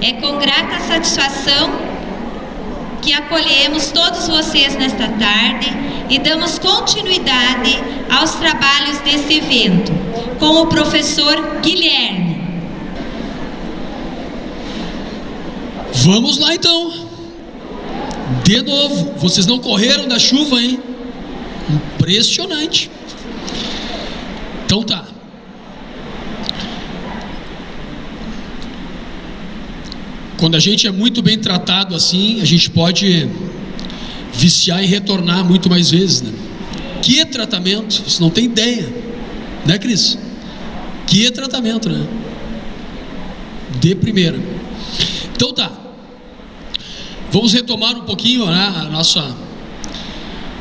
É com grata satisfação que acolhemos todos vocês nesta tarde e damos continuidade aos trabalhos desse evento, com o professor Guilherme. Vamos lá então. De novo, vocês não correram da chuva, hein? Impressionante. Então tá. Quando a gente é muito bem tratado assim, a gente pode viciar e retornar muito mais vezes, né? Que tratamento, você não tem ideia, né, Cris? Que tratamento, né? De primeira. Então tá. Vamos retomar um pouquinho, né,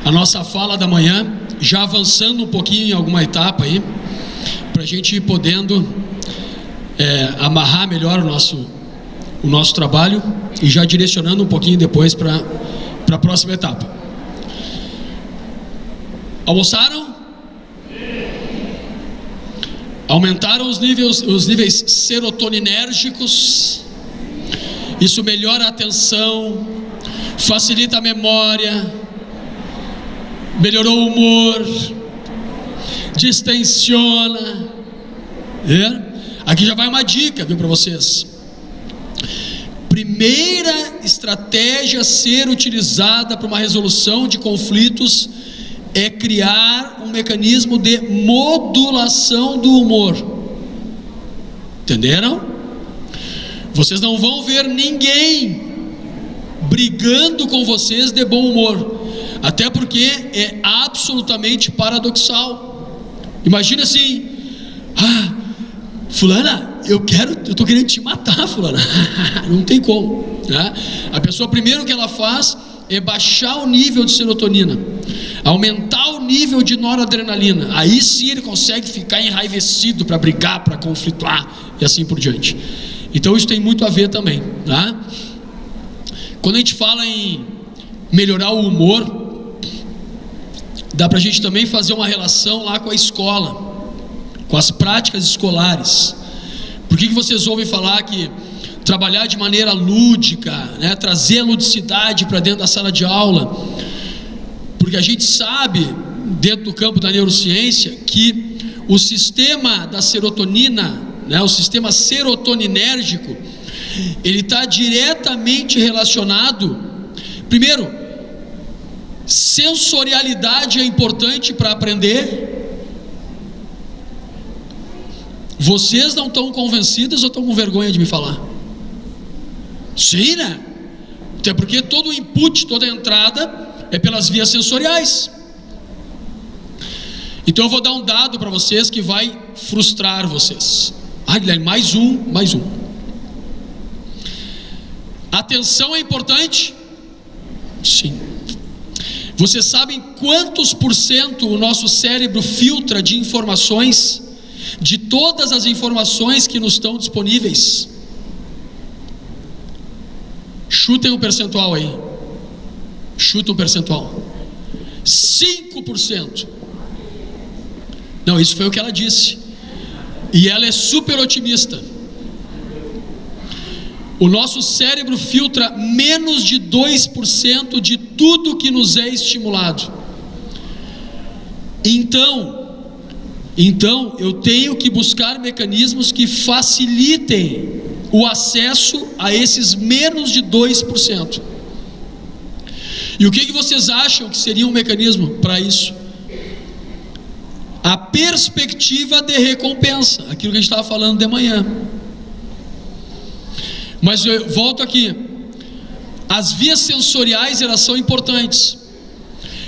a nossa fala da manhã, já avançando um pouquinho em alguma etapa aí, para a gente ir podendo amarrar melhor o nosso trabalho e já direcionando um pouquinho depois para a próxima etapa. Almoçaram? Aumentaram os níveis serotoninérgicos. Isso melhora a atenção, facilita a memória, melhorou o humor, distensiona. Aqui já vai uma dica, viu, para vocês. Primeira estratégia a ser utilizada para uma resolução de conflitos é criar um mecanismo de modulação do humor. Entenderam? Vocês não vão ver ninguém brigando com vocês de bom humor, até porque é absolutamente paradoxal. Imagina assim: fulana, eu estou querendo te matar, fulana. Não tem como, né? A pessoa, primeiro que ela faz é baixar o nível de serotonina, aumentar o nível de noradrenalina. Aí sim ele consegue ficar enraivecido para brigar, para conflituar e assim por diante. Então isso tem muito a ver também, tá? Quando a gente fala em melhorar o humor, dá para a gente também fazer uma relação lá com a escola, com as práticas escolares. Por que vocês ouvem falar que trabalhar de maneira lúdica, né, trazer a ludicidade para dentro da sala de aula? Porque a gente sabe, dentro do campo da neurociência, que o sistema da serotonina, né, o sistema serotoninérgico, ele está diretamente relacionado. Primeiro, sensorialidade é importante para aprender. Vocês não estão convencidos ou estão com vergonha de me falar? Sim, né? Até porque todo o input, toda a entrada é pelas vias sensoriais. Então eu vou dar um dado para vocês que vai frustrar vocês. Guilherme, mais um. Atenção é importante? Sim. Vocês sabem quantos por cento o nosso cérebro filtra de informações, de todas as informações que nos estão disponíveis? Chutem um percentual aí. Chuta um percentual. 5%. Não, isso foi o que ela disse. E ela é super otimista. O nosso cérebro filtra menos de 2% de tudo que nos é estimulado. Então eu tenho que buscar mecanismos que facilitem o acesso a esses menos de 2%. E o que vocês acham que seria um mecanismo para isso? A perspectiva de recompensa, aquilo que a gente estava falando de manhã. Mas eu volto aqui. As vias sensoriais, elas são importantes.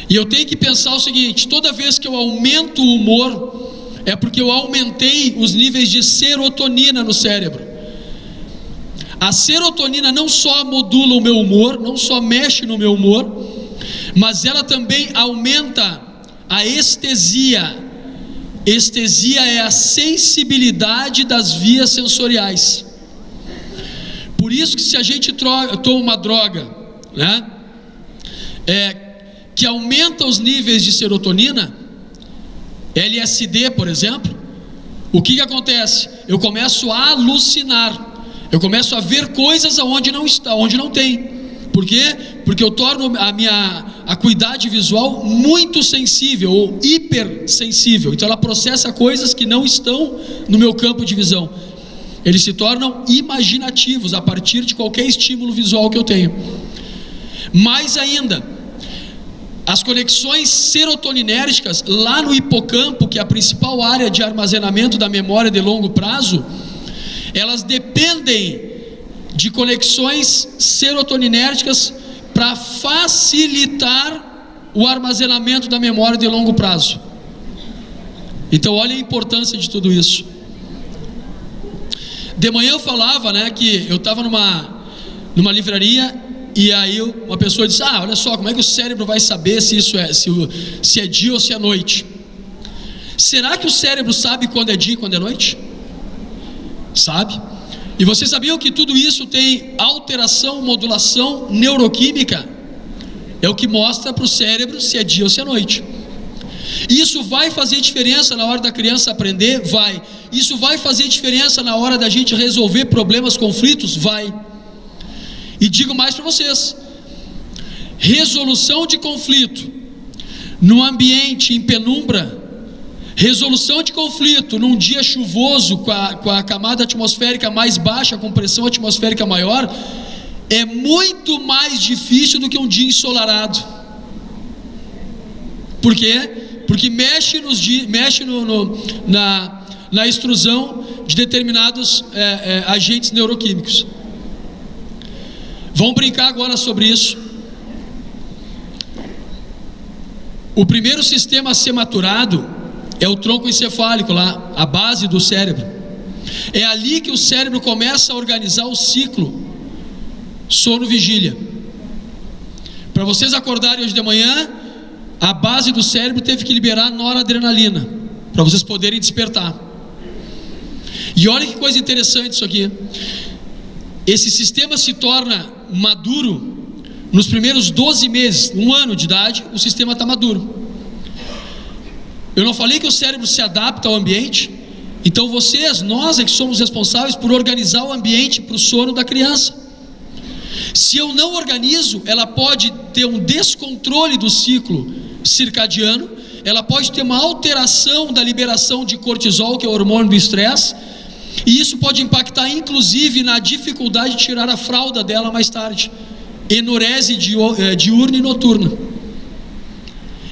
E eu tenho que pensar o seguinte: toda vez que eu aumento o humor, é porque eu aumentei os níveis de serotonina no cérebro. A serotonina não só modula o meu humor, não só mexe no meu humor, mas ela também aumenta a estesia. Estesia é a sensibilidade das vias sensoriais. Por isso que se a gente toma uma droga, né, que aumenta os níveis de serotonina, LSD, por exemplo, o que acontece? Eu começo a alucinar. Eu começo a ver coisas onde não está, onde não tem. Por quê? Porque eu torno a minha acuidade visual muito sensível ou hipersensível. Então ela processa coisas que não estão no meu campo de visão. Eles se tornam imaginativos a partir de qualquer estímulo visual que eu tenho. Mais ainda, as conexões serotoninérgicas lá no hipocampo, que é a principal área de armazenamento da memória de longo prazo, elas dependem de conexões serotoninérgicas para facilitar o armazenamento da memória de longo prazo. Então olha a importância de tudo isso. De manhã eu falava, que eu estava numa livraria, e aí uma pessoa disse: olha só, como é que o cérebro vai saber se é dia ou se é noite? Será que o cérebro sabe quando é dia e quando é noite? Sabe? E vocês sabiam que tudo isso tem alteração, modulação neuroquímica? É o que mostra para o cérebro se é dia ou se é noite. Isso vai fazer diferença na hora da criança aprender? Vai. Isso vai fazer diferença na hora da gente resolver problemas, conflitos? Vai. E digo mais para vocês: resolução de conflito no ambiente em penumbra, resolução de conflito num dia chuvoso com a camada atmosférica mais baixa, com pressão atmosférica maior, é muito mais difícil do que um dia ensolarado. Por quê? Porque mexe na extrusão de determinados agentes neuroquímicos. Vamos brincar agora sobre isso. O primeiro sistema a ser maturado é o tronco encefálico lá, a base do cérebro. É ali que o cérebro começa a organizar o ciclo sono-vigília. Para vocês acordarem hoje de manhã, a base do cérebro teve que liberar noradrenalina, para vocês poderem despertar. E olha que coisa interessante isso aqui. Esse sistema se torna maduro nos primeiros 12 meses, 1 ano de idade, o sistema está maduro. Eu não falei que o cérebro se adapta ao ambiente? Então nós é que somos responsáveis por organizar o ambiente para o sono da criança. Se eu não organizo, ela pode ter um descontrole do ciclo circadiano, ela pode ter uma alteração da liberação de cortisol, que é o hormônio do estresse, e isso pode impactar inclusive na dificuldade de tirar a fralda dela mais tarde, enurese diurna e noturna.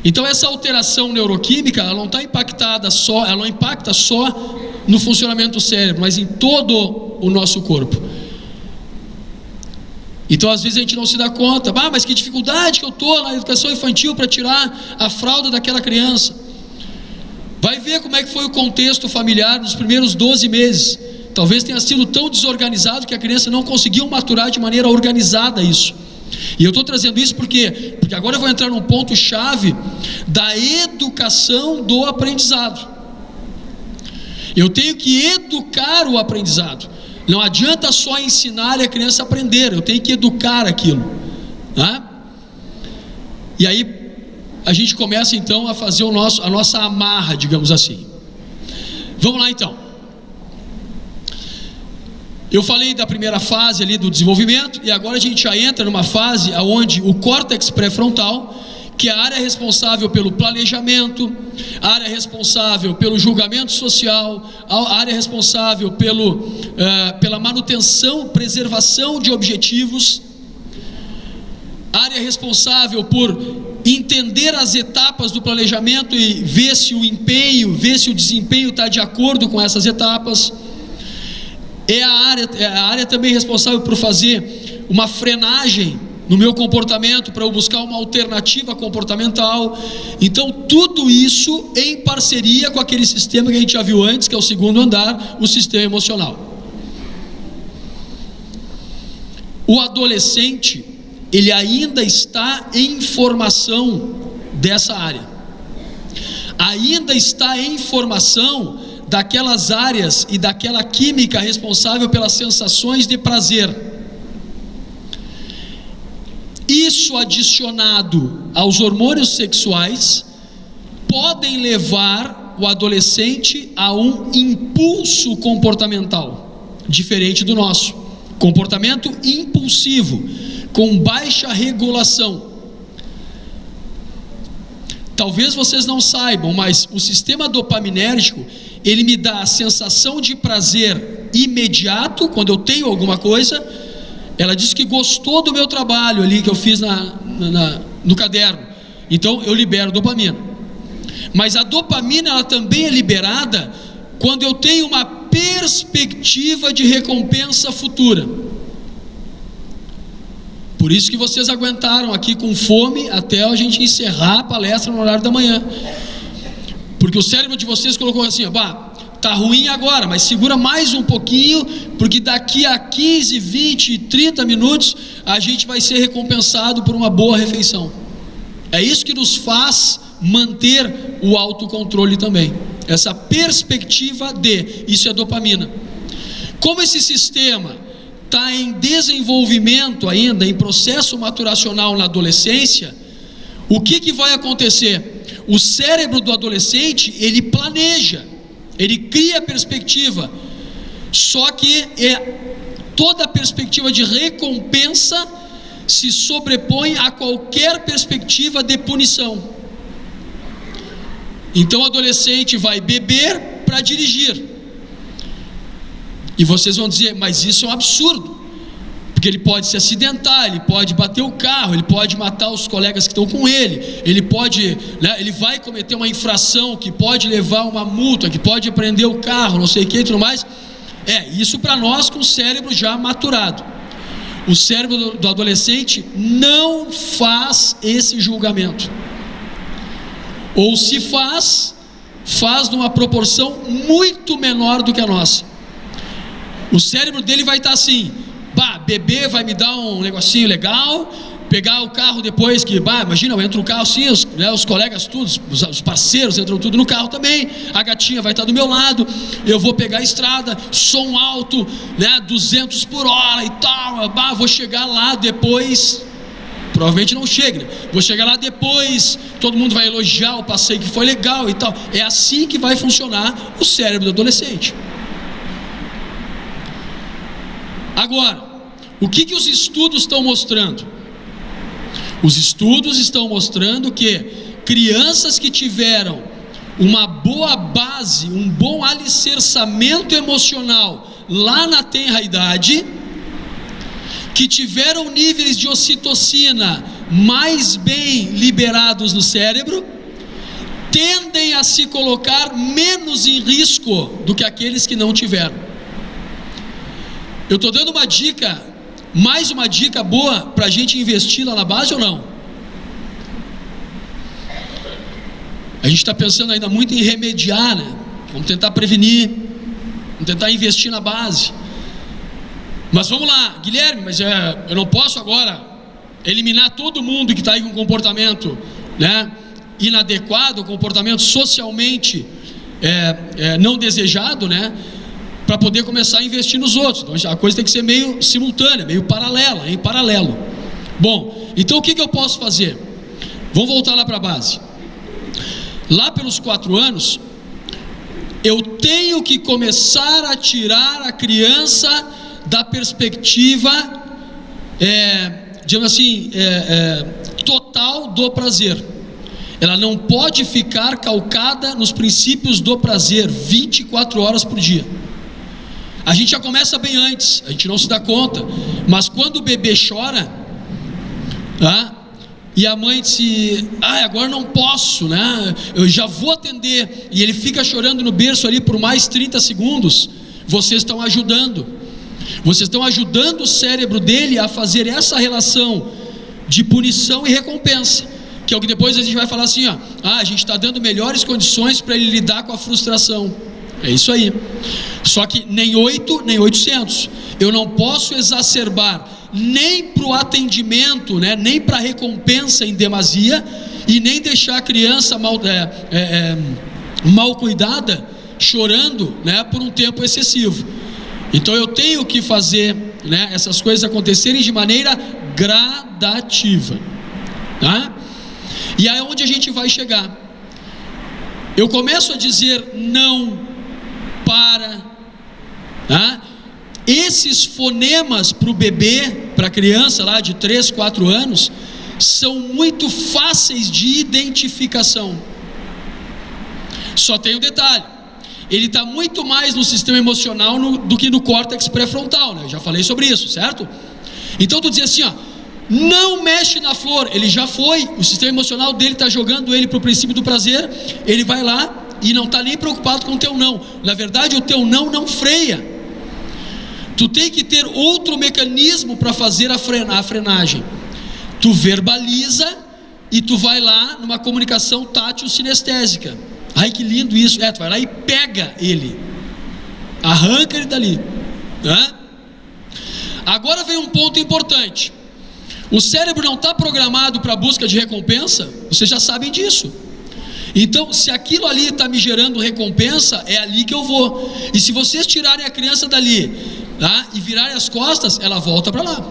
Então essa alteração neuroquímica, ela não está impactada só, ela não impacta só no funcionamento do cérebro, mas em todo o nosso corpo. Então às vezes a gente não se dá conta: mas que dificuldade que eu estou na educação infantil para tirar a fralda daquela criança. Vai ver como é que foi o contexto familiar nos primeiros 12 meses. Talvez tenha sido tão desorganizado que a criança não conseguiu maturar de maneira organizada isso. E eu estou trazendo isso porque agora eu vou entrar num ponto chave da educação do aprendizado. Eu tenho que educar o aprendizado. Não adianta só ensinar a criança a aprender, eu tenho que educar aquilo, E aí a gente começa então a fazer a nossa amarra, digamos assim. Vamos lá então. Eu falei da primeira fase ali do desenvolvimento, e agora a gente já entra numa fase onde o córtex pré-frontal, que é a área responsável pelo planejamento, a área responsável pelo julgamento social, a área responsável pela manutenção, preservação de objetivos, a área responsável por entender as etapas do planejamento e ver se o desempenho está de acordo com essas etapas. É a área também responsável por fazer uma frenagem no meu comportamento, para eu buscar uma alternativa comportamental. Então tudo isso em parceria com aquele sistema que a gente já viu antes, que é o segundo andar, o sistema emocional. O adolescente, ele ainda está em formação dessa área, ainda está em formação daquelas áreas e daquela química responsável pelas sensações de prazer. Isso adicionado aos hormônios sexuais podem levar o adolescente a um impulso comportamental diferente do nosso. Comportamento impulsivo, com baixa regulação. Talvez vocês não saibam, mas o sistema dopaminérgico, ele me dá a sensação de prazer imediato, quando eu tenho alguma coisa. Ela disse que gostou do meu trabalho ali, que eu fiz no caderno, então eu libero dopamina. Mas a dopamina, ela também é liberada quando eu tenho uma perspectiva de recompensa futura. Por isso que vocês aguentaram aqui com fome até a gente encerrar a palestra no horário da manhã, porque o cérebro de vocês colocou assim: tá ruim agora, mas segura mais um pouquinho, porque daqui a 15, 20, 30 minutos a gente vai ser recompensado por uma boa refeição. É isso que nos faz manter o autocontrole também, essa perspectiva isso é dopamina. Como esse sistema está em desenvolvimento ainda, em processo maturacional na adolescência, o que vai acontecer? O cérebro do adolescente, ele planeja, ele cria perspectiva, só que toda a perspectiva de recompensa se sobrepõe a qualquer perspectiva de punição. Então o adolescente vai beber para dirigir, e vocês vão dizer: mas isso é um absurdo, porque ele pode se acidentar, ele pode bater o carro, ele pode matar os colegas que estão com ele pode, ele vai cometer uma infração que pode levar uma multa, que pode prender o carro, não sei o que e tudo mais. Isso para nós com o cérebro já maturado. O cérebro do adolescente não faz esse julgamento, ou se faz numa proporção muito menor do que a nossa. O cérebro dele vai estar assim: beber vai me dar um negocinho legal, pegar o carro depois que, imagina, eu entro no carro assim, os colegas tudo, os parceiros entram tudo no carro também, a gatinha vai estar do meu lado, eu vou pegar a estrada, som alto, 200 por hora e tal, vou chegar lá depois, provavelmente não chegue, vou chegar lá depois, todo mundo vai elogiar o passeio que foi legal e tal. É assim que vai funcionar o cérebro do adolescente. Agora, o que os estudos estão mostrando? Os estudos estão mostrando que crianças que tiveram uma boa base, um bom alicerçamento emocional lá na tenra idade, que tiveram níveis de ocitocina mais bem liberados no cérebro, tendem a se colocar menos em risco do que aqueles que não tiveram. Eu estou dando uma dica, mais uma dica boa para a gente investir lá na base ou não? A gente está pensando ainda muito em remediar, Vamos tentar prevenir, vamos tentar investir na base. Mas vamos lá, Guilherme, mas eu não posso agora eliminar todo mundo que está aí com comportamento inadequado, comportamento socialmente não desejado, para poder começar a investir nos outros. Então a coisa tem que ser meio simultânea, meio paralela, em paralelo. Bom, então o que eu posso fazer? Vamos voltar lá para a base. Lá pelos 4 anos, eu tenho que começar a tirar a criança da perspectiva, digamos assim, total do prazer. Ela não pode ficar calcada nos princípios do prazer 24 horas por dia. A gente já começa bem antes, a gente não se dá conta, mas quando o bebê chora, e a mãe disse: agora não posso, eu já vou atender, e ele fica chorando no berço ali por mais 30 segundos, vocês estão ajudando o cérebro dele a fazer essa relação de punição e recompensa, que é o que depois a gente vai falar assim, a gente está dando melhores condições para ele lidar com a frustração. É isso aí. Só que nem 8, nem 800. Eu não posso exacerbar nem para o atendimento, nem para a recompensa em demasia, e nem deixar a criança mal cuidada, chorando, por um tempo excessivo. Então eu tenho que fazer, essas coisas acontecerem de maneira gradativa, E aí é onde a gente vai chegar. Eu começo a dizer não para, Esses fonemas para o bebê, para a criança lá de 3, 4 anos, são muito fáceis de identificação. Só tem um detalhe: ele está muito mais no sistema emocional do que no córtex pré-frontal, né? Eu já falei sobre isso, certo? Então tu diz assim, ó, não mexe na flor, ele já foi, o sistema emocional dele está jogando ele para o princípio do prazer, ele vai lá e não está nem preocupado com o teu não. Na verdade, o teu não freia. Tu tem que ter outro mecanismo para fazer a frenagem. Tu verbaliza e tu vai lá numa comunicação tátil sinestésica. Ai, que lindo isso. Tu vai lá e pega ele, arranca ele dali, né? Agora vem um ponto importante. O cérebro não está programado para a busca de recompensa. Vocês já sabem disso. Então, se aquilo ali está me gerando recompensa, é ali que eu vou. E se vocês tirarem a criança dali, tá, e virarem as costas, ela volta para lá.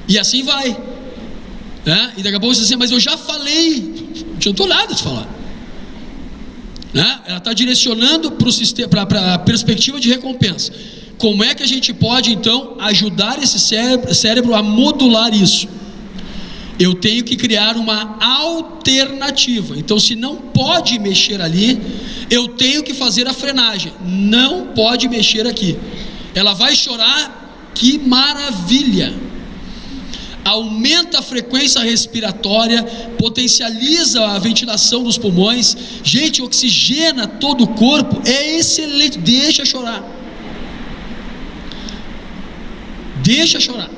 E assim vai, né? E daqui a pouco você diz assim, mas eu já falei, não adiantou nada de falar, né? Ela está direcionando para a perspectiva de recompensa. Como é que a gente pode então ajudar esse cérebro a modular isso? Eu tenho que criar uma alternativa. Então, se não pode mexer ali, eu tenho que fazer a frenagem. Não pode mexer aqui. Ela vai chorar, que maravilha! Aumenta a frequência respiratória, potencializa a ventilação dos pulmões. Gente, oxigena todo o corpo, é excelente. Deixa chorar. Deixa chorar.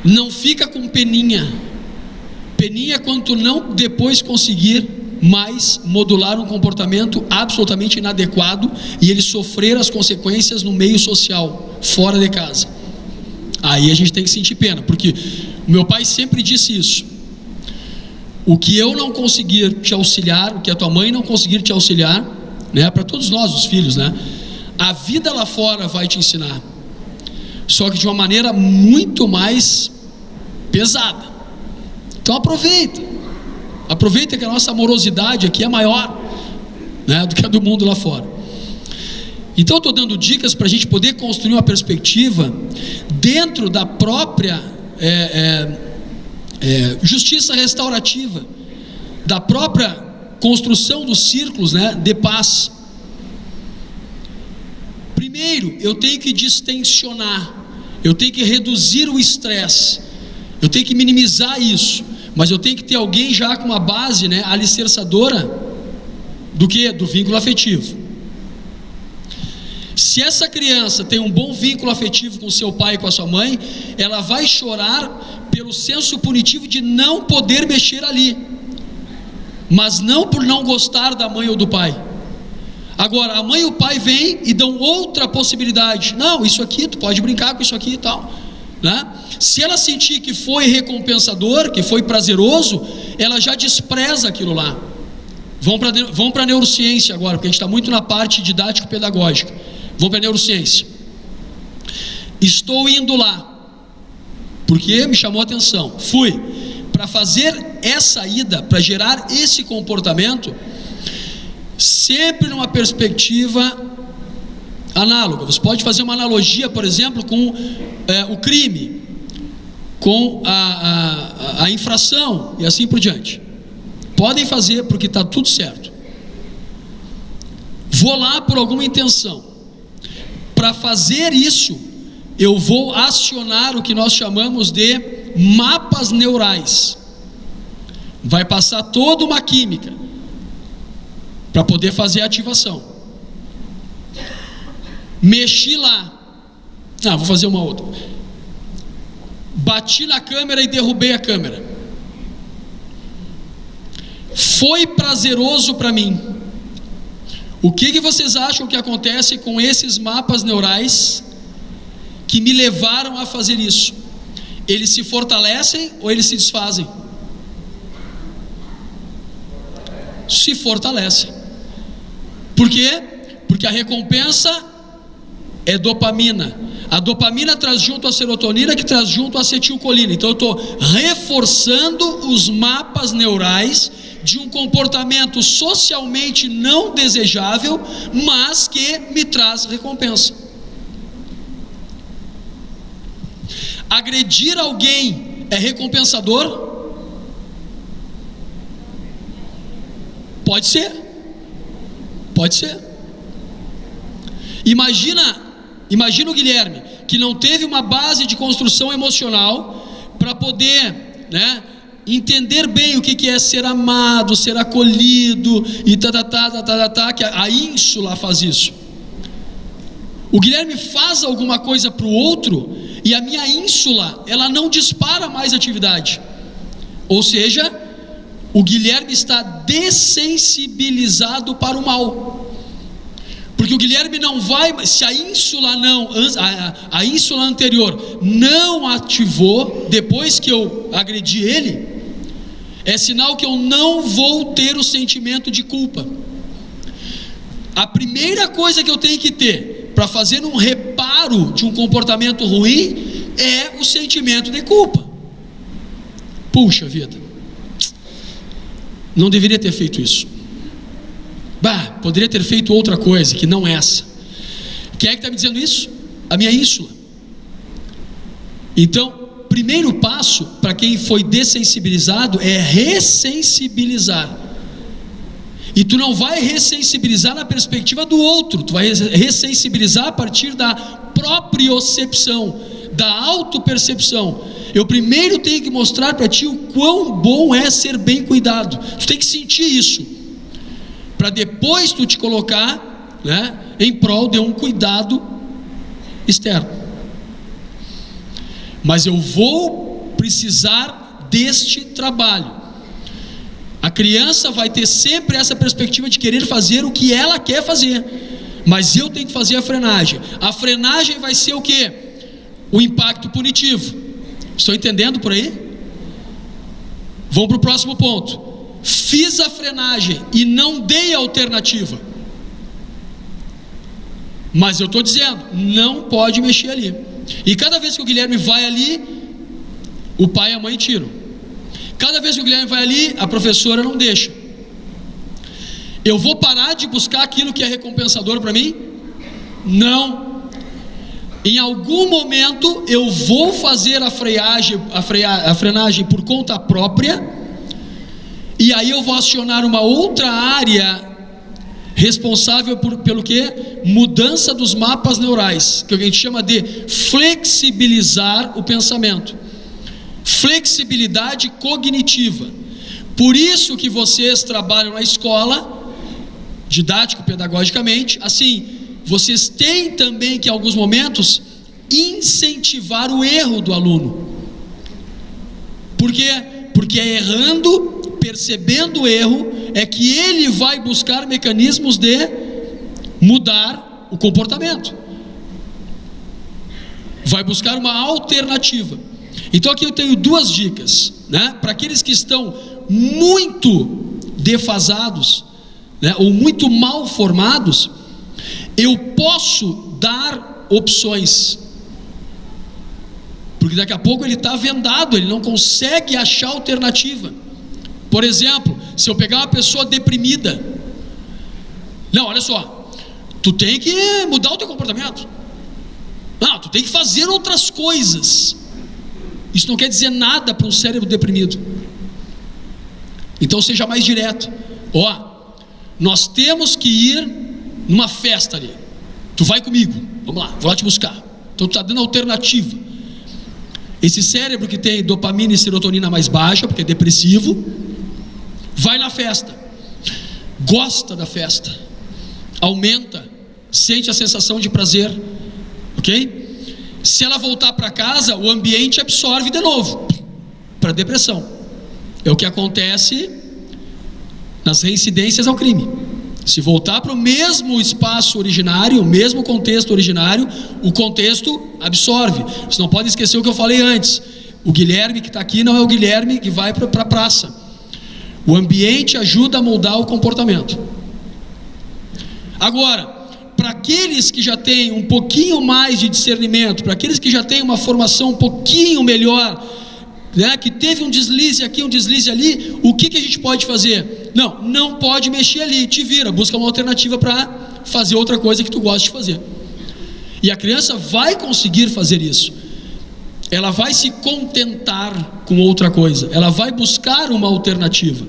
Não fica com peninha. Peninha quando tu não depois conseguir mais modular um comportamento absolutamente inadequado e ele sofrer as consequências no meio social, fora de casa. Aí a gente tem que sentir pena, porque o meu pai sempre disse isso: o que eu não conseguir te auxiliar, o que a tua mãe não conseguir te auxiliar, né, para todos nós os filhos, né, a vida lá fora vai te ensinar, só que de uma maneira muito mais pesada. Então aproveita que a nossa amorosidade aqui é maior, né, do que a do mundo lá fora. Então eu estou dando dicas para a gente poder construir uma perspectiva dentro da própria justiça restaurativa, da própria construção dos círculos, né, de paz. Primeiro, eu tenho que distensionar, eu tenho que reduzir o estresse, eu tenho que minimizar isso, mas eu tenho que ter alguém já com uma base, né, alicerçadora do que? Do vínculo afetivo. Se essa criança tem um bom vínculo afetivo com seu pai e com a sua mãe, ela vai chorar pelo senso punitivo de não poder mexer ali, mas não por não gostar da mãe ou do pai. Agora, a mãe e o pai vêm e dão outra possibilidade. Não, isso aqui, tu pode brincar com isso aqui e tal, né? Se ela sentir que foi recompensador, que foi prazeroso, ela já despreza aquilo lá. Vamos para a neurociência agora, porque a gente está muito na parte didático-pedagógica. Vamos para a neurociência. Estou indo lá, porque me chamou a atenção. Fui para fazer essa ida, para gerar esse comportamento, sempre numa perspectiva análoga. Você pode fazer uma analogia, por exemplo, com o crime, com a infração e assim por diante. Podem fazer, porque está tudo certo. Vou lá por alguma intenção. Para fazer isso, eu vou acionar o que nós chamamos de mapas neurais. Vai passar toda uma química para poder fazer a ativação. Mexi lá. Vou fazer uma outra. Bati na câmera e derrubei a câmera. Foi prazeroso para mim. O que vocês acham que acontece com esses mapas neurais que me levaram a fazer isso? Eles se fortalecem ou eles se desfazem? Se fortalecem. Por quê? Porque a recompensa é dopamina. A dopamina traz junto a serotonina, que traz junto a acetilcolina. Então eu estou reforçando os mapas neurais de um comportamento socialmente não desejável, mas que me traz recompensa. agredir alguém é recompensador? Pode ser. Pode ser. Imagina o Guilherme, que não teve uma base de construção emocional para poder, entender bem o que é ser amado, ser acolhido e que a ínsula faz isso. O Guilherme faz alguma coisa para o outro e a minha ínsula, ela não dispara mais atividade. Ou seja, o Guilherme está dessensibilizado para o mal. Porque o Guilherme não vai, se a ínsula anterior não ativou depois que eu agredi ele, é sinal que eu não vou ter o sentimento de culpa. A primeira coisa que eu tenho que ter para fazer um reparo de um comportamento ruim é o sentimento de culpa. Puxa vida, não deveria ter feito isso. Poderia ter feito outra coisa que não essa. Quem é que está me dizendo isso? A minha ínsula. Então, primeiro passo para quem foi dessensibilizado é ressensibilizar. E tu não vai ressensibilizar na perspectiva do outro, tu vai ressensibilizar a partir da propriocepção, da autopercepção. Eu primeiro tenho que mostrar para ti o quão bom é ser bem cuidado. Tu tem que sentir isso, para depois tu te colocar, em prol de um cuidado externo. Mas eu vou precisar deste trabalho. A criança vai ter sempre essa perspectiva de querer fazer o que ela quer fazer, mas eu tenho que fazer a frenagem. A frenagem vai ser o quê? O impacto punitivo. Estou entendendo por aí? Vamos para o próximo ponto. Fiz a frenagem e não dei alternativa, mas eu estou dizendo, não pode mexer ali. E cada vez que o Guilherme vai ali, o pai e a mãe tiram. Cada vez que o Guilherme vai ali, a professora não deixa. Eu vou parar de buscar aquilo que é recompensador para mim? Não. Em algum momento eu vou fazer a frenagem por conta própria. E aí eu vou acionar uma outra área responsável pelo que? Mudança dos mapas neurais, que a gente chama de flexibilizar o pensamento. Flexibilidade cognitiva. Por isso que vocês trabalham na escola, didático-pedagogicamente, assim, vocês têm também que em alguns momentos incentivar o erro do aluno. Por quê? Porque é errando, percebendo o erro, é que ele vai buscar mecanismos de mudar o comportamento, vai buscar uma alternativa. Então aqui eu tenho duas dicas, para aqueles que estão muito defasados, ou muito mal formados. Eu posso dar opções, porque daqui a pouco ele está vendado, ele não consegue achar alternativa. Por exemplo, se eu pegar uma pessoa deprimida, não, olha só, tu tem que mudar o teu comportamento, tu tem que fazer outras coisas. Isso não quer dizer nada para um cérebro deprimido. Então seja mais direto. Nós temos que ir numa festa ali, tu vai comigo, vamos lá, vou lá te buscar. Então tu está dando alternativa. Esse cérebro que tem dopamina e serotonina mais baixa, porque é depressivo, vai na festa, gosta da festa, aumenta, sente a sensação de prazer, ok? Se ela voltar para casa, o ambiente absorve de novo para depressão. É o que acontece nas reincidências ao crime. Se voltar para o mesmo espaço originário, o mesmo contexto originário, o contexto absorve. Vocês não podem esquecer o que eu falei antes. O Guilherme que está aqui não é o Guilherme que vai para a praça. O ambiente ajuda a moldar o comportamento. Agora, para aqueles que já têm um pouquinho mais de discernimento, para aqueles que já têm uma formação um pouquinho melhor, que teve um deslize aqui, um deslize ali, o que a gente pode fazer? Não pode mexer ali, te vira, busca uma alternativa para fazer outra coisa que tu gosta de fazer. E a criança vai conseguir fazer isso. ela vai se contentar com outra coisa, ela vai buscar uma alternativa.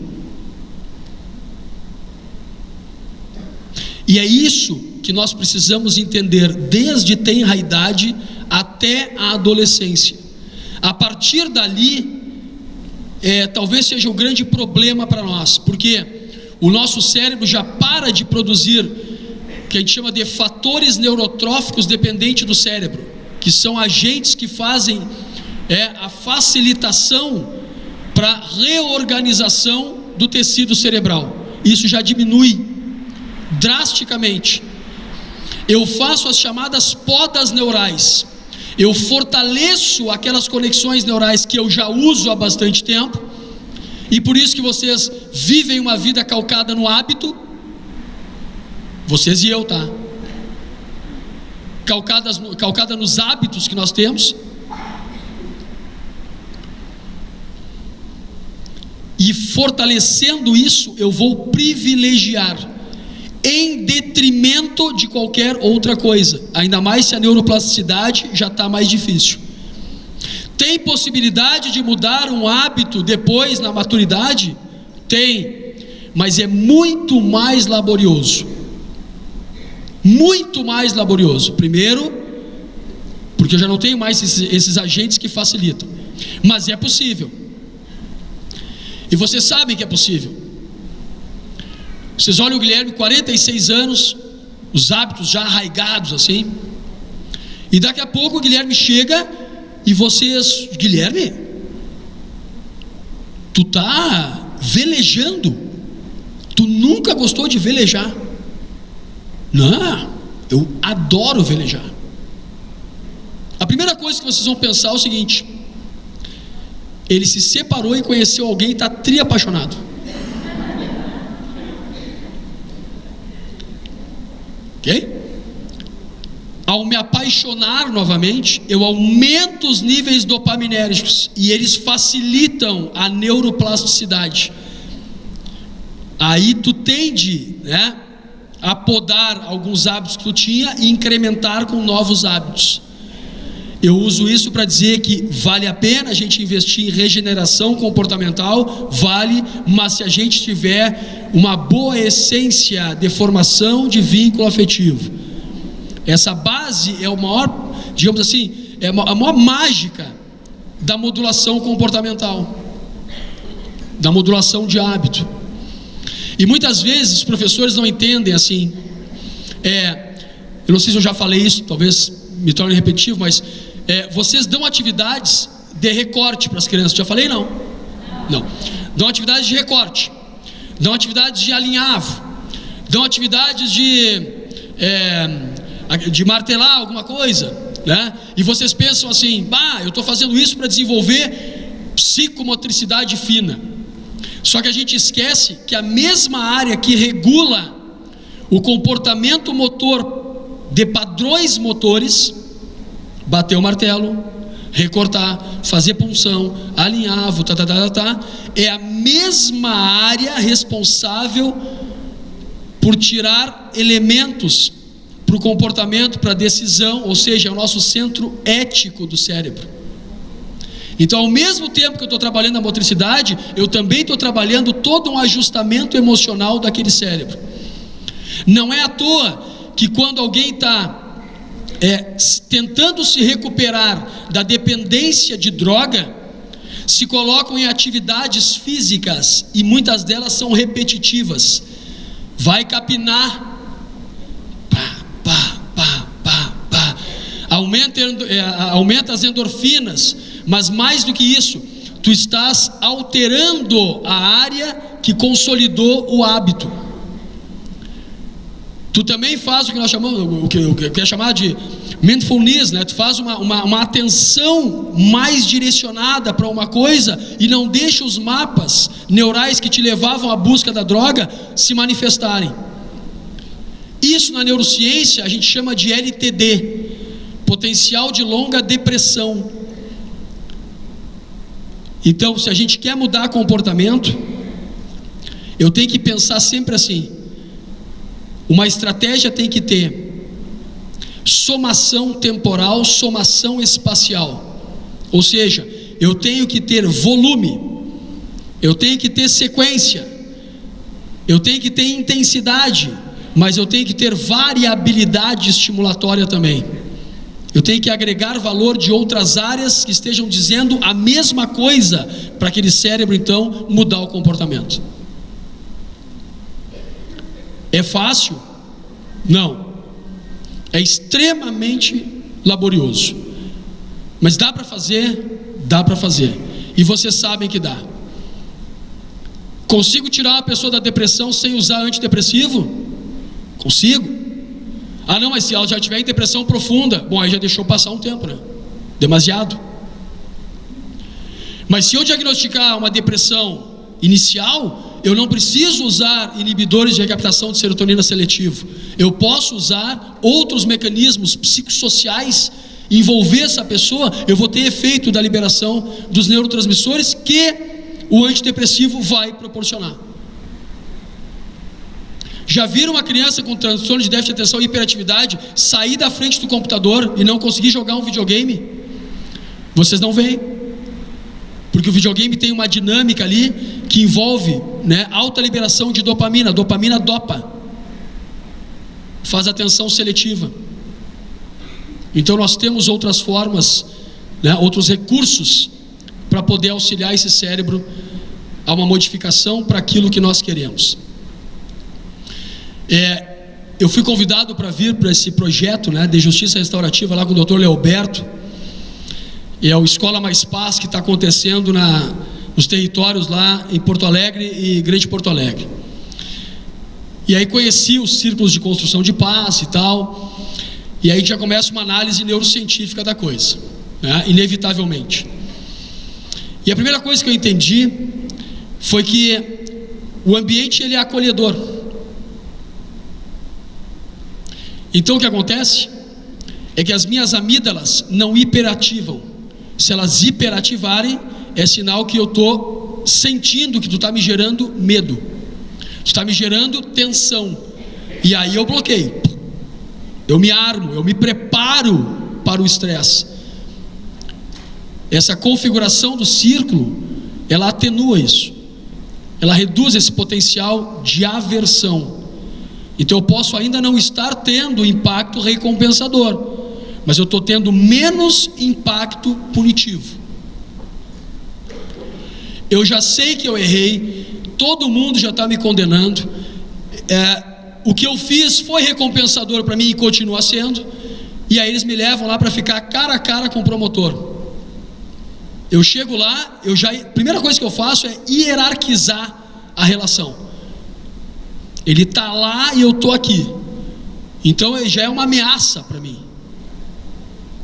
E é isso que nós precisamos entender desde tenra idade até a adolescência. A partir dali, talvez seja o grande problema para nós, porque o nosso cérebro já para de produzir o que a gente chama de fatores neurotróficos dependentes do cérebro, que são agentes que fazem a facilitação para a reorganização do tecido cerebral. Isso já diminui drasticamente. Eu faço as chamadas podas neurais. Eu fortaleço aquelas conexões neurais que eu já uso há bastante tempo, e por isso que vocês vivem uma vida calcada no hábito, vocês e eu, tá? Calcada nos hábitos que nós temos, e fortalecendo isso, eu vou privilegiar, em detrimento de qualquer outra coisa, ainda mais se a neuroplasticidade já está mais difícil. Tem possibilidade de mudar um hábito depois na maturidade? Tem, mas é muito mais laborioso. Muito mais laborioso. Primeiro, porque eu já não tenho mais esses agentes que facilitam, mas é possível. E vocês sabem que é possível. Vocês olham o Guilherme, 46 anos, os hábitos já arraigados assim, e daqui a pouco o Guilherme chega e vocês, Guilherme, tu tá velejando, tu nunca gostou de velejar. Não, eu adoro velejar. A primeira coisa que vocês vão pensar é o seguinte: ele se separou e conheceu alguém e está tri-apaixonado. Ok? Ao me apaixonar novamente, eu aumento os níveis dopaminérgicos e eles facilitam a neuroplasticidade. Aí tu tende, a podar alguns hábitos que tu tinha e incrementar com novos hábitos. Eu uso isso para dizer que vale a pena a gente investir em regeneração comportamental, vale, mas se a gente tiver uma boa essência de formação de vínculo afetivo. Essa base é o maior, digamos assim, é a maior mágica da modulação comportamental, da modulação de hábito. E muitas vezes os professores não entendem assim. Eu não sei se eu já falei isso, talvez me torne repetitivo, mas vocês dão atividades de recorte para as crianças. Já falei? Não. Dão atividades de recorte, dão atividades de alinhavo, dão atividades de martelar alguma coisa, e vocês pensam assim: eu estou fazendo isso para desenvolver psicomotricidade fina. Só que a gente esquece que a mesma área que regula o comportamento motor de padrões motores, bater o martelo, recortar, fazer punção, alinhavo, é a mesma área responsável por tirar elementos para o comportamento, para a decisão, ou seja, é o nosso centro ético do cérebro. Então, ao mesmo tempo que eu estou trabalhando a motricidade, eu também estou trabalhando todo um ajustamento emocional daquele cérebro. Não é à toa que quando alguém está tentando se recuperar da dependência de droga, se colocam em atividades físicas, e muitas delas são repetitivas. Vai capinar, aumenta as endorfinas, mas mais do que isso, tu estás alterando a área que consolidou o hábito. Tu também faz o que nós chamamos, o que é chamado de mindfulness, Tu faz uma atenção mais direcionada para uma coisa e não deixa os mapas neurais que te levavam à busca da droga se manifestarem. Isso na neurociência a gente chama de LTD, potencial de longa depressão. Então, se a gente quer mudar comportamento, eu tenho que pensar sempre assim: uma estratégia tem que ter somação temporal, somação espacial. Ou seja, eu tenho que ter volume, eu tenho que ter sequência, eu tenho que ter intensidade, mas eu tenho que ter variabilidade estimulatória também. Eu tenho que agregar valor de outras áreas que estejam dizendo a mesma coisa, para aquele cérebro então mudar o comportamento. É fácil? Não. É extremamente laborioso. Mas dá para fazer? Dá para fazer. E vocês sabem que dá. Consigo tirar uma pessoa da depressão sem usar antidepressivo? Consigo. Ah não, mas se ela já tiver em depressão profunda, bom, aí já deixou passar um tempo, né? Demasiado. Mas se eu diagnosticar uma depressão inicial, eu não preciso usar inibidores de recaptação de serotonina seletivo. Eu posso usar outros mecanismos psicossociais, envolver essa pessoa, eu vou ter efeito da liberação dos neurotransmissores que o antidepressivo vai proporcionar. Já viram uma criança com transtorno de déficit de atenção e hiperatividade sair da frente do computador e não conseguir jogar um videogame? Vocês não veem, porque o videogame tem uma dinâmica ali que envolve, né, alta liberação de dopamina. A dopamina dopa, faz atenção seletiva. Então nós temos outras formas, né, outros recursos para poder auxiliar esse cérebro a uma modificação para aquilo que nós queremos. Eu fui convidado para vir para esse projeto, né, de justiça restaurativa lá com o Dr. Leoberto. É o Escola Mais Paz que está acontecendo nos territórios lá em Porto Alegre e Grande Porto Alegre. E aí conheci os círculos de construção de paz e tal. E aí já começa uma análise neurocientífica da coisa, né, inevitavelmente. E a primeira coisa que eu entendi foi que o ambiente ele é acolhedor. Então o que acontece é que as minhas amígdalas não hiperativam. Se elas hiperativarem, é sinal que eu estou sentindo que tu está me gerando medo, tu está me gerando tensão, e aí eu bloqueio, eu me armo, eu me preparo para o estresse. Essa configuração do círculo, ela atenua isso, ela reduz esse potencial de aversão. Então eu posso ainda não estar tendo impacto recompensador, mas eu estou tendo menos impacto punitivo. Eu já sei que eu errei, todo mundo já está me condenando, o que eu fiz foi recompensador para mim e continua sendo, e aí eles me levam lá para ficar cara a cara com o promotor. Eu chego lá, a primeira coisa que eu faço é hierarquizar a relação. Ele está lá e eu estou aqui, então ele já é uma ameaça para mim.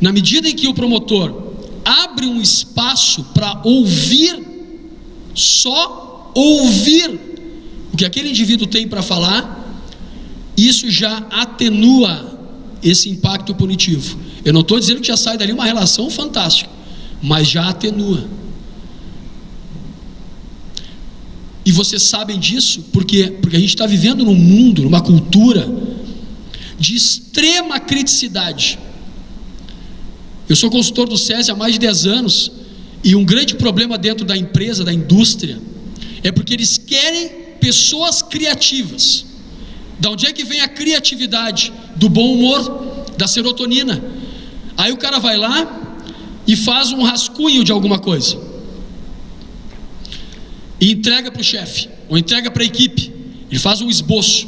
Na medida em que o promotor abre um espaço para ouvir, só ouvir o que aquele indivíduo tem para falar, isso já atenua esse impacto punitivo. Eu não estou dizendo que já sai dali uma relação fantástica, mas já atenua. E vocês sabem disso porque a gente está vivendo num mundo, numa cultura de extrema criticidade. Eu sou consultor do SESI há mais de 10 anos, e um grande problema dentro da empresa, da indústria, é porque eles querem pessoas criativas. Da onde é que vem a criatividade? Do bom humor, da serotonina. Aí o cara vai lá e faz um rascunho de alguma coisa e entrega para o chefe, ou entrega para a equipe. Ele faz um esboço,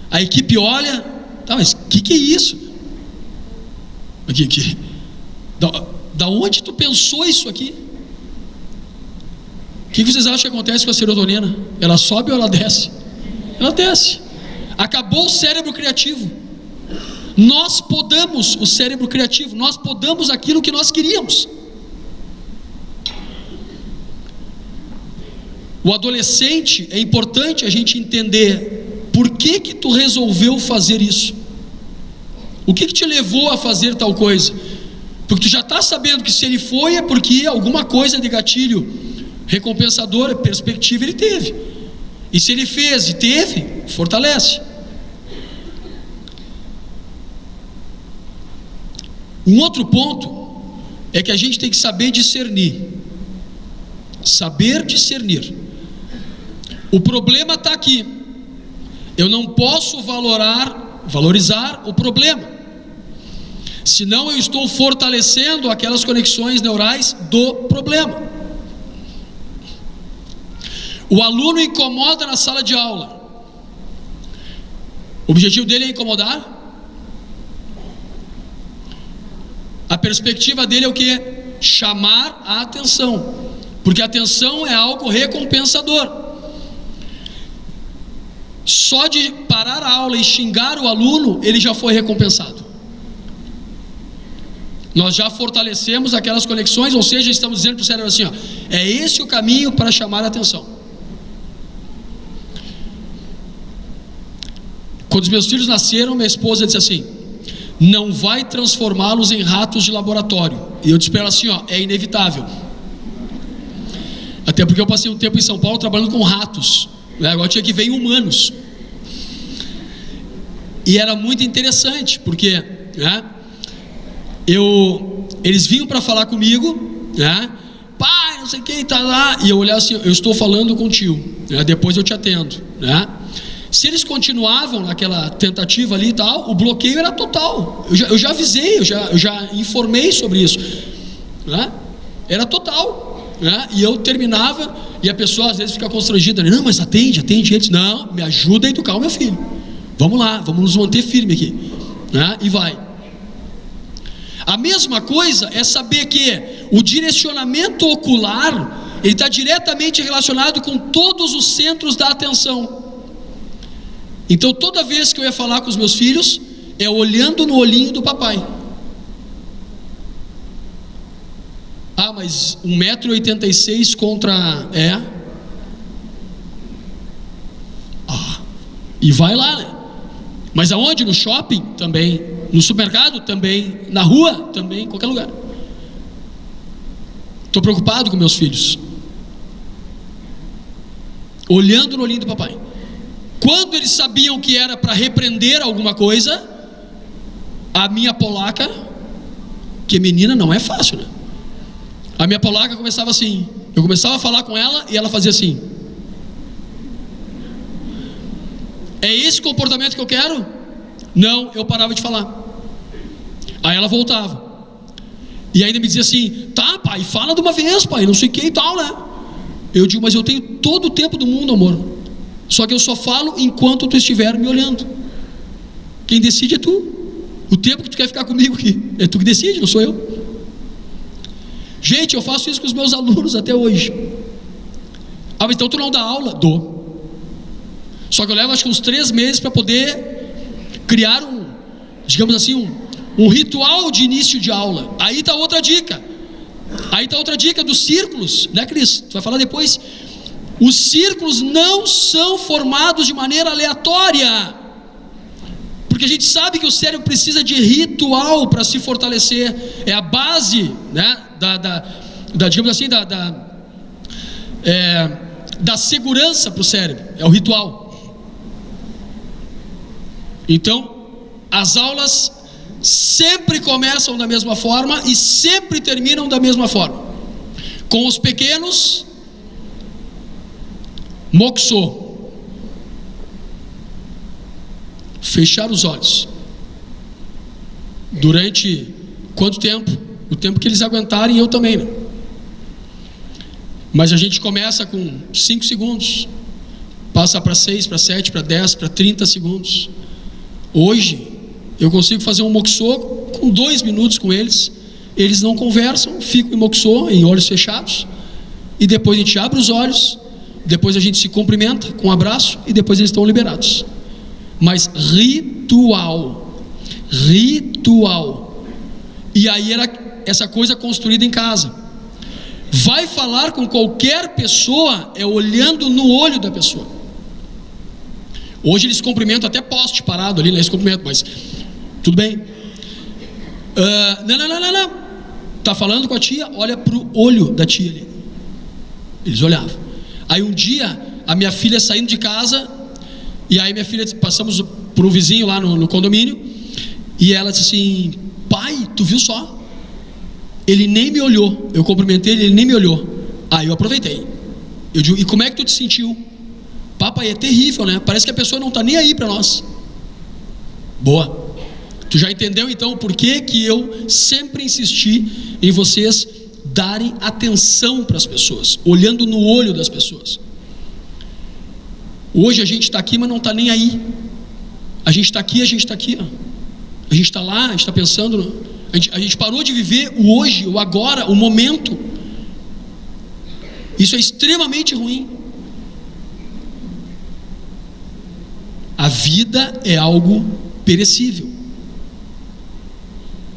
a equipe olha, tá, mas o que é isso? Da onde tu pensou isso aqui? O que vocês acham que acontece com a serotonina? Ela sobe ou ela desce? Ela desce. Acabou o cérebro criativo. Nós podamos o cérebro criativo, nós podamos aquilo que nós queríamos. O adolescente, é importante a gente entender por que tu resolveu fazer isso. O que te levou a fazer tal coisa? Porque tu já está sabendo que se ele foi é porque alguma coisa de gatilho recompensador, perspectiva ele teve. E se ele fez e teve, fortalece. Um outro ponto é que a gente tem que saber discernir. Saber discernir. O problema está aqui. Eu não posso valorizar o problema, senão eu estou fortalecendo aquelas conexões neurais do problema. O aluno incomoda na sala de aula. O objetivo dele é incomodar? A perspectiva dele é o quê? Chamar a atenção, porque a atenção é algo recompensador. Só de parar a aula e xingar o aluno, ele já foi recompensado. Nós já fortalecemos aquelas conexões, ou seja, estamos dizendo para o cérebro assim, ó, é esse o caminho para chamar a atenção. Quando os meus filhos nasceram, minha esposa disse assim: não vai transformá-los em ratos de laboratório. E eu disse para ela assim, ó, é inevitável. Até porque eu passei um tempo em São Paulo trabalhando com ratos, né? Agora tinha que ver humanos. E era muito interessante, porque, né, eles vinham para falar comigo, né, pai, não sei quem está lá, e eu olhava assim, eu estou falando com o tio, né, depois eu te atendo, né? Se eles continuavam naquela tentativa ali e tal, o bloqueio era total. Eu já avisei, eu já informei sobre isso, né? Era total, né? E eu terminava, e a pessoa às vezes fica constrangida, não, mas atende eles, não, me ajuda a educar o meu filho, vamos lá, vamos nos manter firme aqui, né? E vai. A mesma coisa é saber que o direcionamento ocular, ele está diretamente relacionado com todos os centros da atenção. Então toda vez que eu ia falar com os meus filhos, é olhando no olhinho do papai. Ah, mas 1,86 m contra... e vai lá, né? Mas aonde? No shopping? Também. No supermercado? Também. Na rua? Também. Em qualquer lugar. Estou preocupado com meus filhos. Olhando no olhinho do papai. Quando eles sabiam que era para repreender alguma coisa, a minha polaca, que menina não é fácil, né? A minha polaca começava assim, eu começava a falar com ela e ela fazia assim. É esse comportamento que eu quero? Não, eu parava de falar. Aí ela voltava. E ainda me dizia assim, tá pai, fala de uma vez pai, não sei o que e tal, né? Eu digo, mas eu tenho todo o tempo do mundo, amor. Só que eu só falo enquanto tu estiver me olhando. Quem decide é tu. O tempo que tu quer ficar comigo aqui, é tu que decide, não sou eu. Gente, eu faço isso com os meus alunos até hoje. Ah, mas então tu não dá aula? Dou. Só que eu levo acho que uns 3 meses para poder criar digamos assim, um ritual de início de aula. Aí está outra dica. Dos círculos, né, Cris? Tu vai falar depois. Os círculos não são formados de maneira aleatória, porque a gente sabe que o cérebro precisa de ritual para se fortalecer. É a base, né, digamos assim, da segurança para o cérebro, é o ritual. Então, as aulas sempre começam da mesma forma e sempre terminam da mesma forma. Com os pequenos, moksô, fechar os olhos. Durante quanto tempo? O tempo que eles aguentarem, eu também, né? Mas a gente começa com 5 segundos, passa para 6, para 7, para 10, para 30 segundos. Hoje eu consigo fazer um moksô com 2 minutos com eles. Eles não conversam, ficam em moksô, em olhos fechados, e depois a gente abre os olhos. Depois a gente se cumprimenta com um abraço e depois eles estão liberados. Mas ritual. E aí era essa coisa construída em casa. Vai falar com qualquer pessoa é olhando no olho da pessoa. Hoje eles cumprimentam até poste parado ali, né? Eles cumprimentam, mas tudo bem. Não. Tá falando com a tia? Olha pro olho da tia ali. Eles olhavam. Aí um dia, a minha filha saindo de casa, e aí minha filha, passamos por um vizinho lá no condomínio, e ela disse assim, pai, tu viu só? ele nem me olhou. Eu cumprimentei ele nem me olhou. Aí eu aproveitei. Eu digo, e como é que tu te sentiu? Papai, é terrível, né? Parece que a pessoa não está nem aí para nós. Boa. Tu já entendeu então por que eu sempre insisti em vocês darem atenção para as pessoas, olhando no olho das pessoas. Hoje a gente está aqui, mas não está nem aí. A gente está aqui, ó. A gente está lá, a gente está pensando. A gente parou de viver o hoje, o agora, o momento. Isso é extremamente ruim. A vida é algo perecível.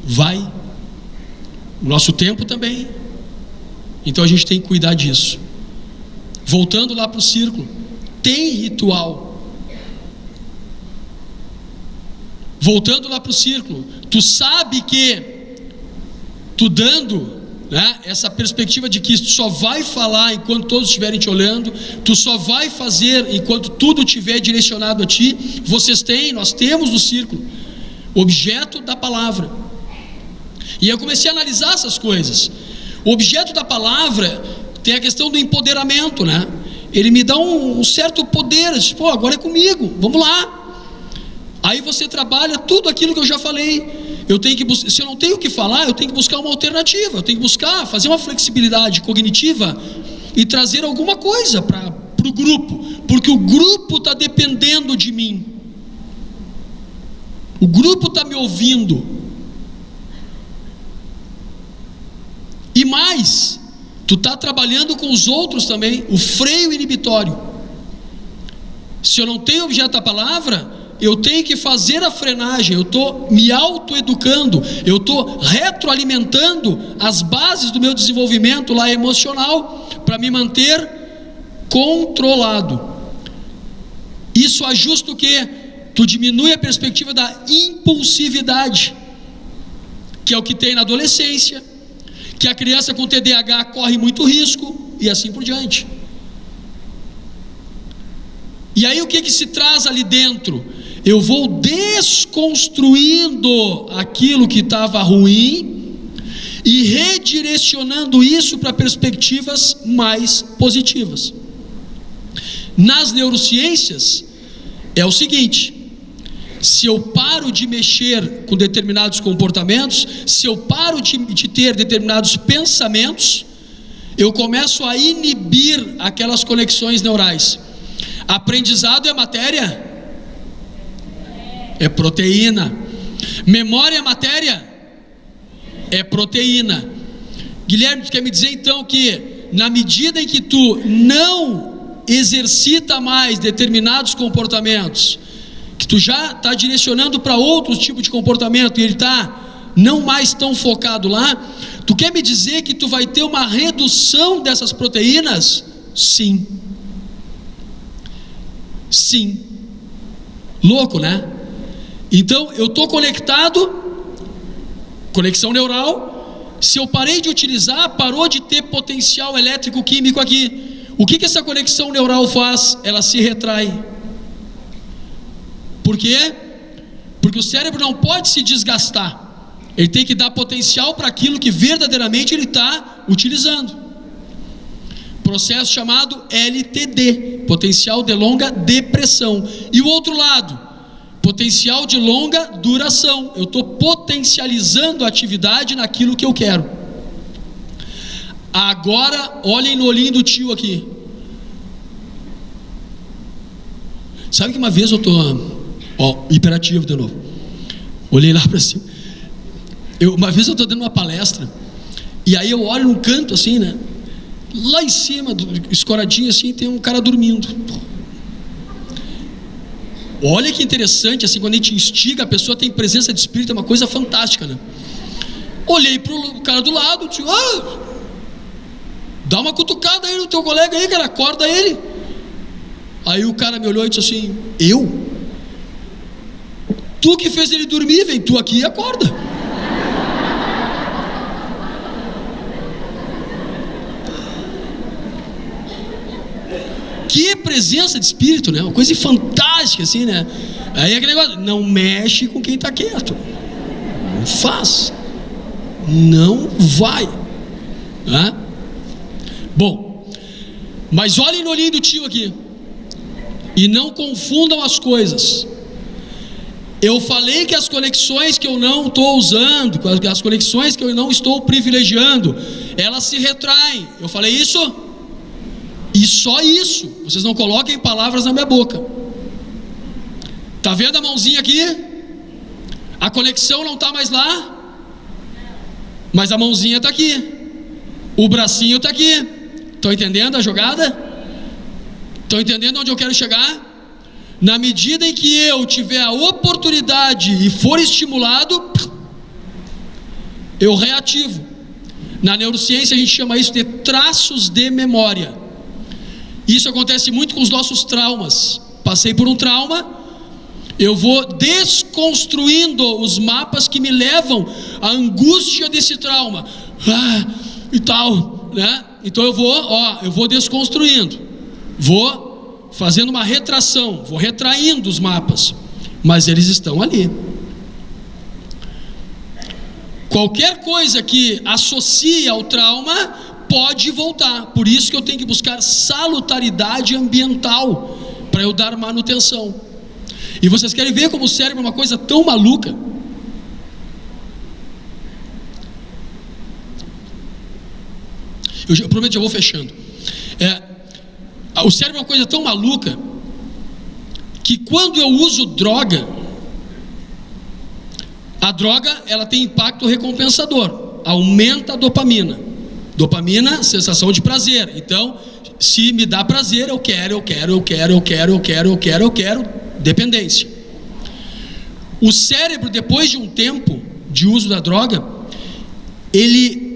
Vai. O nosso tempo também. Então a gente tem que cuidar disso. Voltando lá para o círculo. Tem ritual. Voltando lá para o círculo. Tu sabe que tu dando, né, essa perspectiva de que tu só vai falar enquanto todos estiverem te olhando, tu só vai fazer enquanto tudo estiver direcionado a ti. Nós temos no círculo objeto da palavra. E eu comecei a analisar essas coisas. O objeto da palavra tem a questão do empoderamento, né? Ele me dá um certo poder, tipo, agora é comigo, vamos lá. Aí você trabalha tudo aquilo que eu já falei. Se eu não tenho o que falar, eu tenho que buscar uma alternativa, eu tenho que fazer uma flexibilidade cognitiva e trazer alguma coisa para o grupo, porque o grupo está dependendo de mim, o grupo está me ouvindo. E mais, tu está trabalhando com os outros também, o freio inibitório. Se eu não tenho objeto da palavra, eu tenho que fazer a frenagem, eu estou me autoeducando, eu estou retroalimentando as bases do meu desenvolvimento lá emocional, para me manter controlado. Isso ajusta o quê? Tu diminui a perspectiva da impulsividade, que é o que tem na adolescência, que a criança com TDAH corre muito risco, e assim por diante. E aí o que se traz ali dentro? Eu vou desconstruindo aquilo que estava ruim e redirecionando isso para perspectivas mais positivas. Nas neurociências é o seguinte: se eu paro de mexer com determinados comportamentos, se eu paro de ter determinados pensamentos, eu começo a inibir aquelas conexões neurais. Aprendizado é matéria? É proteína. Memória é matéria? É proteína. Guilherme, tu quer me dizer então que na medida em que tu não exercita mais determinados comportamentos, que tu já está direcionando para outro tipo de comportamento e ele está não mais tão focado lá, tu quer me dizer que tu vai ter uma redução dessas proteínas? Sim. Sim. Louco, né? Então eu estou conectado, conexão neural. Se eu parei de utilizar, parou de ter potencial elétrico químico aqui. O que essa conexão neural faz? Ela se retrai. Por quê? Porque o cérebro não pode se desgastar. Ele tem que dar potencial para aquilo que verdadeiramente ele está utilizando. Processo chamado LTD, potencial de longa depressão. E o outro lado, potencial de longa duração. Eu estou potencializando a atividade naquilo que eu quero. Agora, olhem no olhinho do tio aqui. Sabe que uma vez eu estou... hiperativo de novo. Olhei lá para cima. Uma vez eu estou dando uma palestra, e aí eu olho num canto assim, né? Lá em cima, escoradinho assim, tem um cara dormindo. Olha que interessante, assim, quando a gente instiga, a pessoa tem presença de espírito, é uma coisa fantástica, né? Olhei para o cara do lado, digo, dá uma cutucada aí no teu colega aí, cara, acorda ele. Aí o cara me olhou e disse assim: eu? Tu que fez ele dormir, vem tu aqui e acorda. Que presença de espírito, né? Uma coisa fantástica assim, né? Aí é aquele negócio, não mexe com quem está quieto. Não faz. Não vai. Né? Bom, mas olhem no olhinho do tio aqui. E não confundam as coisas. Eu falei que as conexões que eu não estou usando, as conexões que eu não estou privilegiando, elas se retraem. Eu falei isso? E só isso. Vocês não coloquem palavras na minha boca. Está vendo a mãozinha aqui? A conexão não está mais lá, mas a mãozinha está aqui. O bracinho está aqui. Estão entendendo a jogada? Estão entendendo onde eu quero chegar? Na medida em que eu tiver a oportunidade e for estimulado, eu reativo. Na neurociência a gente chama isso de traços de memória. Isso acontece muito com os nossos traumas. Passei por um trauma, eu vou desconstruindo os mapas que me levam à angústia desse trauma. E tal, né? Então eu vou desconstruindo. Vou fazendo uma retração, vou retraindo os mapas, mas eles estão ali. Qualquer coisa que associe ao trauma pode voltar. Por isso que eu tenho que buscar salutaridade ambiental para eu dar manutenção. E vocês querem ver como o cérebro é uma coisa tão maluca? Eu prometo, já vou fechando. O cérebro é uma coisa tão maluca que quando eu uso droga, a droga ela tem impacto recompensador, aumenta a dopamina. Dopamina, sensação de prazer. Então, se me dá prazer, eu quero, dependência. O cérebro, depois de um tempo de uso da droga, ele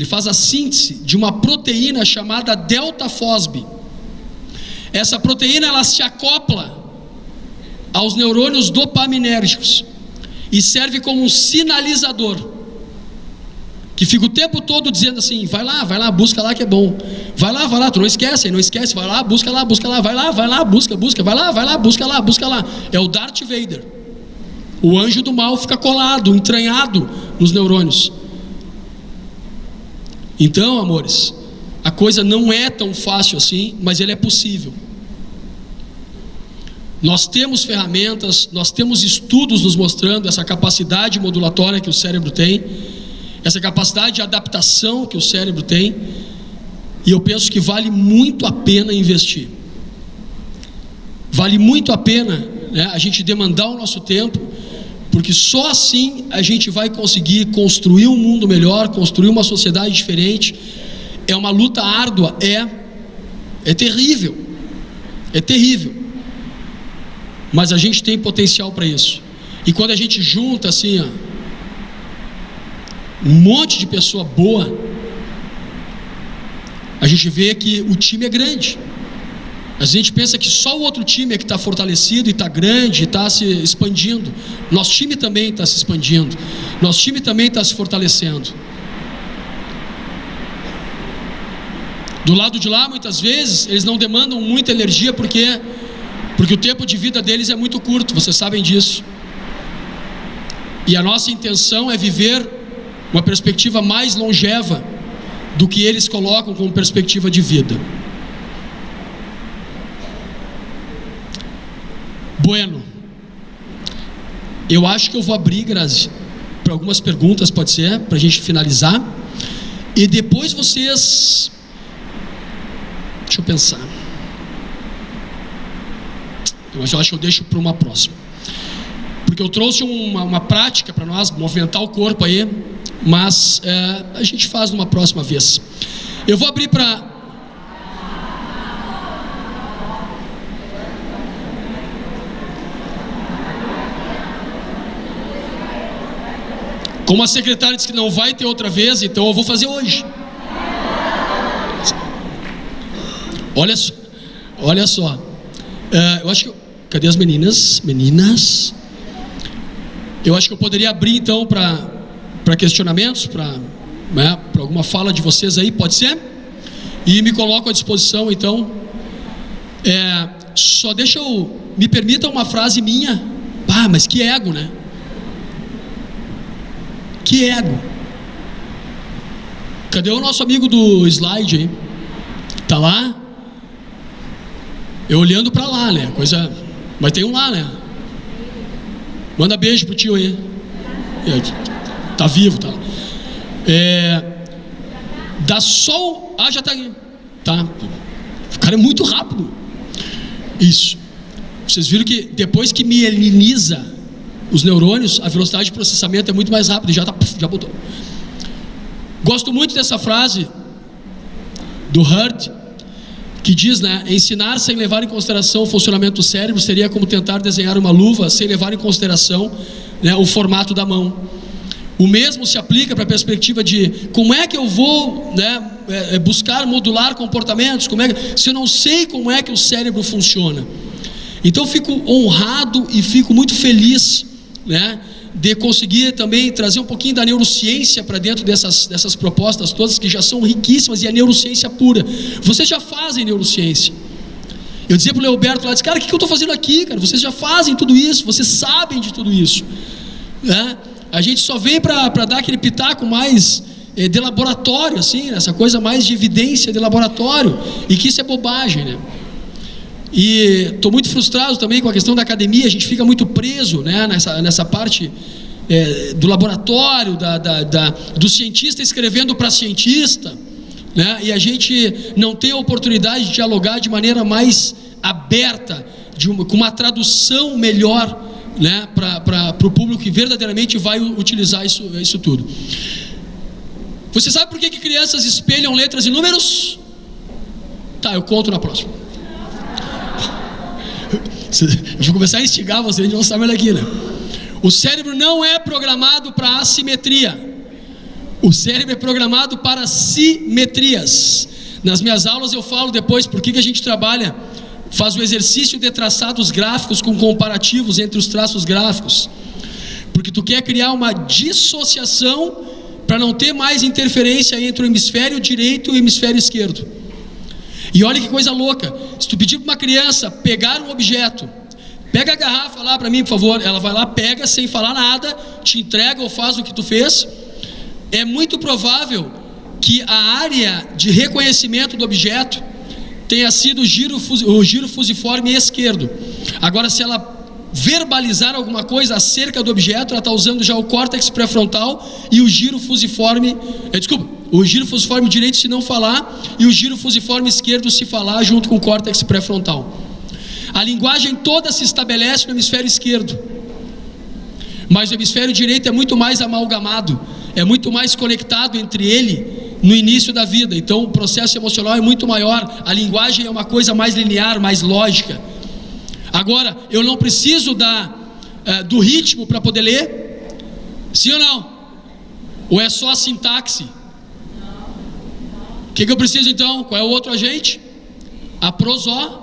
faz a síntese de uma proteína chamada delta-fosb. Essa proteína ela se acopla aos neurônios dopaminérgicos e serve como um sinalizador que fica o tempo todo dizendo assim: vai lá, busca lá que é bom, vai lá, tu não esquece, vai lá, busca lá, vai lá, busca, vai lá, busca lá. É o Darth Vader. O anjo do mal fica colado, entranhado nos neurônios. Então, amores, a coisa não é tão fácil assim, mas ela é possível. Nós temos ferramentas, nós temos estudos nos mostrando essa capacidade modulatória que o cérebro tem, essa capacidade de adaptação que o cérebro tem, e eu penso que vale muito a pena investir. Vale muito a pena, né, a gente demandar o nosso tempo, porque só assim a gente vai conseguir construir um mundo melhor, construir uma sociedade diferente. É uma luta árdua, é terrível, mas a gente tem potencial para isso. E quando a gente junta assim, um monte de pessoa boa, a gente vê que o time é grande. A gente pensa que só o outro time é que está fortalecido e está grande e está se expandindo. Nosso time também está se expandindo. Nosso time também está se fortalecendo. Do lado de lá, muitas vezes, eles não demandam muita energia porque o tempo de vida deles é muito curto, vocês sabem disso. E a nossa intenção é viver uma perspectiva mais longeva do que eles colocam como perspectiva de vida. Bueno, eu acho que eu vou abrir, Grazi, para algumas perguntas, pode ser, para a gente finalizar, e depois vocês, deixa eu pensar, eu acho que eu deixo para uma próxima, porque eu trouxe uma prática para nós, movimentar o corpo aí, mas a gente faz numa próxima vez. Eu vou abrir para... Como a secretária disse que não vai ter outra vez, então eu vou fazer hoje. Olha só. Eu acho que... Cadê as meninas? Eu acho que eu poderia abrir então para questionamentos, para alguma fala de vocês aí, pode ser? E me coloco à disposição então. Só me permita uma frase minha. Mas que ego, né? Que ego. Cadê o nosso amigo do slide aí? Tá lá? Eu olhando para lá, né? Coisa... Mas tem um lá, né? Manda beijo pro tio aí. Tá vivo, tá lá. Dá sol... Ah, já tá aqui. Tá. O cara é muito rápido. Isso. Vocês viram que depois que mieliniza os neurônios, a velocidade de processamento é muito mais rápida. Já botou. Gosto muito dessa frase do Hurt, que diz, né, ensinar sem levar em consideração o funcionamento do cérebro seria como tentar desenhar uma luva sem levar em consideração, né, o formato da mão. O mesmo se aplica para a perspectiva de como é que eu vou, né, buscar modular comportamentos, se eu não sei como é que o cérebro funciona. Então fico honrado e fico muito feliz, né, de conseguir também trazer um pouquinho da neurociência para dentro dessas propostas todas, que já são riquíssimas, e a neurociência pura. Vocês já fazem neurociência. Eu dizia para o Leoberto lá, cara, o que eu estou fazendo aqui, cara? Vocês já fazem tudo isso, vocês sabem de tudo isso, né? A gente só vem para dar aquele pitaco mais de laboratório, assim, essa coisa mais de evidência de laboratório, e que isso é bobagem, né? E estou muito frustrado também com a questão da academia. A gente fica muito preso, né, nessa parte do laboratório, do cientista escrevendo para cientista, né, e a gente não tem a oportunidade de dialogar de maneira mais aberta, com uma tradução melhor, né, para o público que verdadeiramente vai utilizar isso tudo. Você sabe por que crianças espelham letras e números? Tá, eu conto na próxima. Eu vou começar a instigar vocês, a gente não sabe mais daqui, né? O cérebro não é programado para assimetria. O cérebro é programado para simetrias. Nas minhas aulas eu falo depois por que a gente trabalha, faz o exercício de traçados gráficos com comparativos entre os traços gráficos. Porque tu quer criar uma dissociação para não ter mais interferência entre o hemisfério direito e o hemisfério esquerdo. E olha que coisa louca, se tu pedir para uma criança pegar um objeto, pega a garrafa lá para mim, por favor, ela vai lá, pega sem falar nada, te entrega ou faz o que tu fez, é muito provável que a área de reconhecimento do objeto tenha sido o giro fusiforme esquerdo. Agora, se ela verbalizar alguma coisa acerca do objeto, ela está usando já o córtex pré-frontal e o giro fusiforme, o giro fusiforme direito se não falar e o giro fusiforme esquerdo se falar, junto com o córtex pré-frontal. A linguagem toda se estabelece no hemisfério esquerdo, mas o hemisfério direito é muito mais amalgamado, é muito mais conectado entre ele no início da vida. Então o processo emocional é muito maior, a linguagem é uma coisa mais linear, mais lógica. Agora, eu não preciso do ritmo para poder ler? Sim ou não? Ou é só a sintaxe? O que eu preciso então? Qual é o outro agente? A prosódia.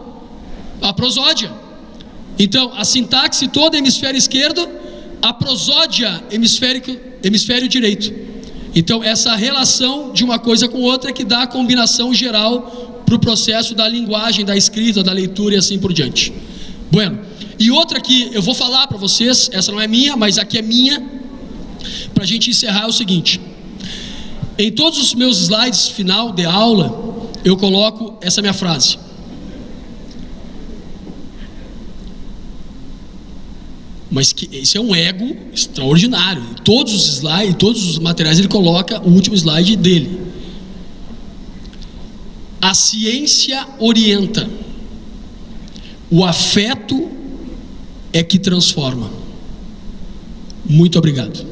Então, a sintaxe toda é hemisfério esquerdo, a prosódia hemisfério direito. Então, essa relação de uma coisa com outra é que dá a combinação geral para o processo da linguagem, da escrita, da leitura e assim por diante. Bueno, e outra que eu vou falar para vocês, essa não é minha, mas aqui é minha, para a gente encerrar, é o seguinte: em todos os meus slides final de aula, eu coloco essa minha frase. Mas que isso é um ego extraordinário. Em todos os slides, em todos os materiais, ele coloca o último slide dele. A ciência orienta. O afeto é que transforma. Muito obrigado.